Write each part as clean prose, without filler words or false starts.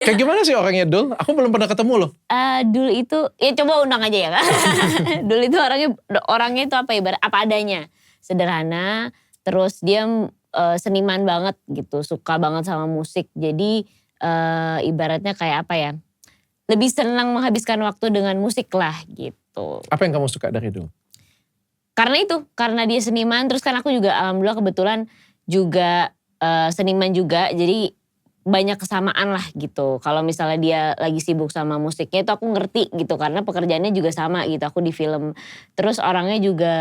Kayak gimana sih orangnya Dul? Aku belum pernah ketemu loh. Dul itu, ya coba undang aja ya Kak. Dul itu orangnya itu apa adanya. Sederhana, terus dia seniman banget gitu, suka banget sama musik. Jadi ibaratnya kayak apa ya, lebih senang menghabiskan waktu dengan musik lah gitu. Apa yang kamu suka dari Dul? Karena dia seniman, terus kan aku juga alhamdulillah kebetulan juga seniman juga, jadi banyak kesamaan lah gitu. Kalau misalnya dia lagi sibuk sama musiknya itu aku ngerti gitu, karena pekerjaannya juga sama gitu, aku di film. Terus orangnya juga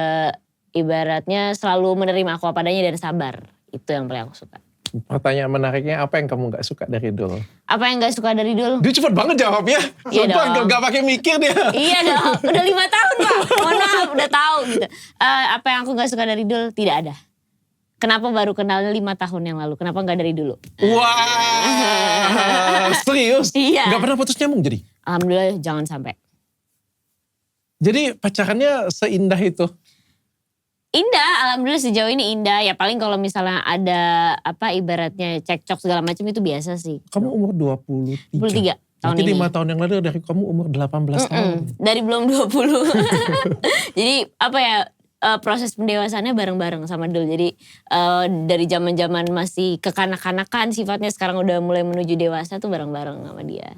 ibaratnya selalu menerima aku apa adanya dan sabar, itu yang paling aku suka. Pertanyaan menariknya, apa yang kamu gak suka dari Dul? Apa yang gak suka dari Dul? Dia cepet banget jawabnya. Iya Sumpah, dong. gak pakai mikir dia. Iya dong, udah 5 tahun Pak. Mohon maaf, udah tahu gitu. Apa yang aku gak suka dari Dul? Tidak ada. Kenapa baru kenalnya 5 tahun yang lalu? Kenapa gak dari dulu? Wah, serius? Iya. Gak pernah putus nyambung jadi? Alhamdulillah jangan sampai. Jadi pacarannya seindah itu? Indah, alhamdulillah sejauh ini indah. Ya paling kalau misalnya ada apa ibaratnya cekcok segala macam itu biasa sih. Kamu umur 23? 23 tahun Berarti ini. 5 tahun yang lalu dari kamu umur 18 tahun. Dari belum 20. Jadi apa ya, proses pendewasannya bareng-bareng sama Dul. Jadi dari zaman-zaman masih kekanak-kanakan sifatnya, sekarang udah mulai menuju dewasa tuh bareng-bareng sama dia.